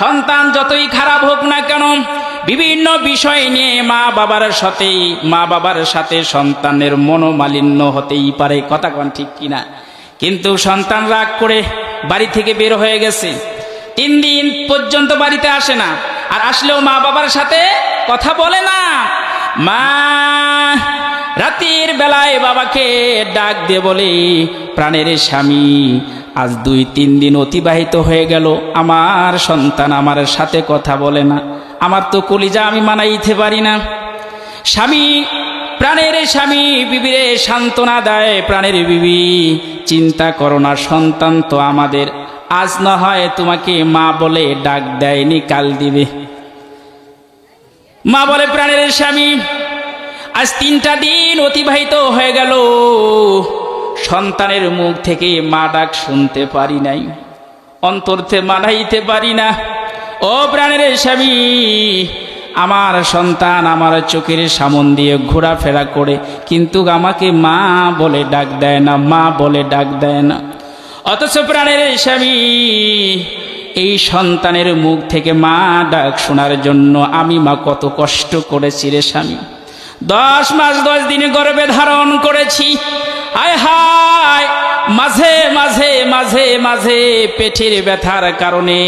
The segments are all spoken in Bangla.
সন্তান যতই খারাপ হোক না কেন, বিভিন্ন বিষয় নিয়ে মা বাবার সাথে সন্তানের মনোমালিন্য হতেই পারে, কথা কোন ঠিক কিনা? কিন্তু সন্তান রাগ করে বাড়ি থেকে বের হয়ে গেছে, 3 দিন পর্যন্ত বাড়িতে আসে না, আর আসলেও মা বাবার সাথে কথা বলে না। মা রাতের বেলায় বাবাকে ডাক দিয়ে বলে, প্রাণের স্বামী, আজ 2-3 দিন অতিবাহিত হয়ে গেল, আমার সন্তান আমার সাথে কথা বলে না, আমার তো কলিজা আমি মানাইতে পারি না। স্বামী, প্রাণের স্বামী বিবিরে সান্ত্বনা দেয়, প্রাণের বিবি চিন্তা করো না, সন্তান তো আমাদের, আজ না হয় তোমাকে মা বলে ডাক দেয়নি, কাল দিবে। মা বলে, প্রাণের স্বামী, আজ 3টা দিন অতিবাহিত হয়ে গেল, সন্তানের মুখ থেকে মা ডাক শুনতে পারি নাই, অন্তরতে মানাইতে পারি না। ও প্রাণের স্বামী, আমার সন্তান আমার চোখের সামন দিয়ে ঘোরাফেরা করে, কিন্তু আমাকে মা বলে ডাক দেয় না, মা বলে ডাক দেয় না। অথচ প্রাণের স্বামী, এই সন্তানের মুখ থেকে মা ডাক শোনার জন্য আমি মা কত কষ্ট করেছি রে স্বামী। 10 মাস 10 দিন গর্ভে ধারণ করেছি, হায় হায়, মাঝে মাঝে মাঝে মাঝে পেটের ব্যথার কারণে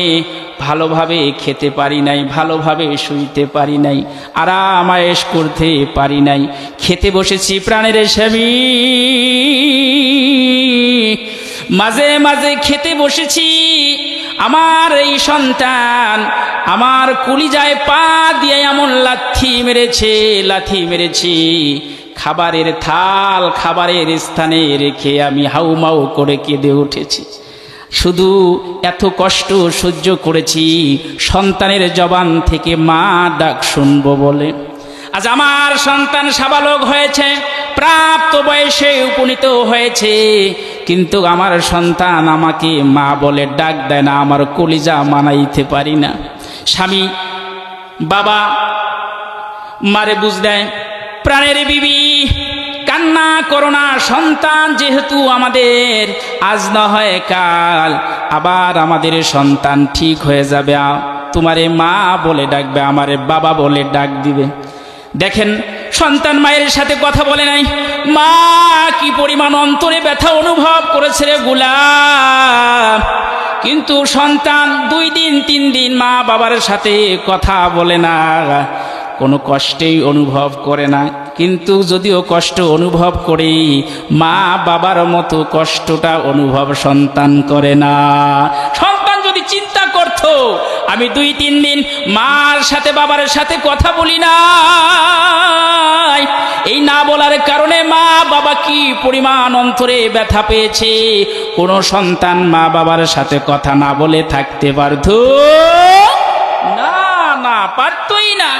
ভালোভাবে খেতে পারি নাই, ভালোভাবে শুইতে পারি নাই, আরাম আয়েশ করতে পারি নাই। খেতে বসেছি প্রাণের স্বামী, মাঝে মাঝে খেতে বসেছি, আমার এই সন্তান আমার কলিজায় পা দিয়ে এমন লাথি মেরেছে, খাবারের থাল খাবারের স্থানে রেখে আমি হাউমাউ করে কেঁদে উঠেছি। শুধু এত কষ্ট সহ্য করেছি সন্তানের জবান থেকে মা ডাক শুনবো বলে। আজ আমার সন্তান সাবালক হয়েছে, প্রাপ্ত বয়সে উপনীত হয়েছে, কিন্তু আমার সন্তান আমাকে মা বলে ডাক দেয় না, আমার কলিজা মানাইতে পারি না। স্বামী বাবা মারে বুঝ দেয়, প্রাণের বিবি কান্না করো না, সন্তান যেহেতু আমাদের, আজ না হয় কাল আবার আমাদের সন্তান ঠিক হয়ে যাবে, তোমারে মা বলে ডাকবে, আমারে বাবা বলে ডাক দিবে। দেখেন, সন্তান মায়ের সাথে কথা বলে নাই, মা কি পরিমাণ অন্তরে ব্যথা অনুভব করেছে রে গোলাম। কিন্তু সন্তান 2 দিন 3 দিন মা বাবার সাথে কথা বলে না, কোনো কষ্টেই অনুভব করে না। কিন্তু যদিও কষ্ট অনুভব করে, মা বাবার মতো কষ্টটা অনুভব সন্তান করে না। সন্তান যদি চিন্তা করত, আমি 2-3 দিন মার সাথে বাবার সাথে কথা বলি না, এই না বলার কারণে মা বাবা কি পরিমাণ অন্তরে ব্যথা পেয়েছে, কোন সন্তান মা বাবার সাথে কথা না বলে থাকতে পারত না, না পারতই না।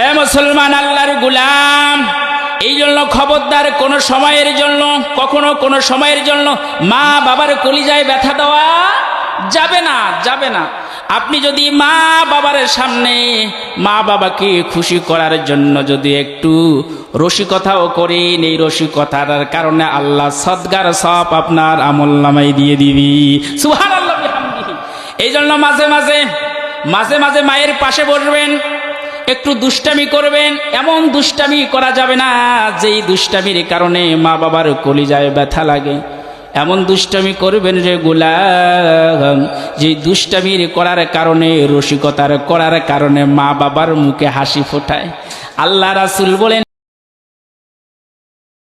এ মুসলমান, আল্লাহর গোলাম, এই জন্য খবরদার কোন সময়ের জন্য, কখনো কোন সময়ের জন্য মা বাবার কলিজায় ব্যথা দেওয়া যাবে না, যাবে না। আপনি যদি মা বাবার সামনে মা বাবাকে খুশি করার জন্য যদি একটু রসিকতাও করেন, এই রসিকতার কারণে আল্লাহ সদগার সব আপনার আমলনামায় দিয়ে দিবি, সুবহানাল্লাহ বিহামদিহি। এই জন্য মাঝে মাঝে মায়ের পাশে বসবেন, একটু দুষ্টামি করবেন। এমন দুষ্টামি করা যাবে না যেই দুষ্টামির কারণে মা বাবার কলিজায় ব্যথা লাগে। এমন দুষ্টামি করবেন রে গোলাম, যে দুষ্টামির করার কারণে, রসিকতার করার কারণে মা বাবার মুখে হাসি ফোটায়। আল্লাহ রাসূল বলেন,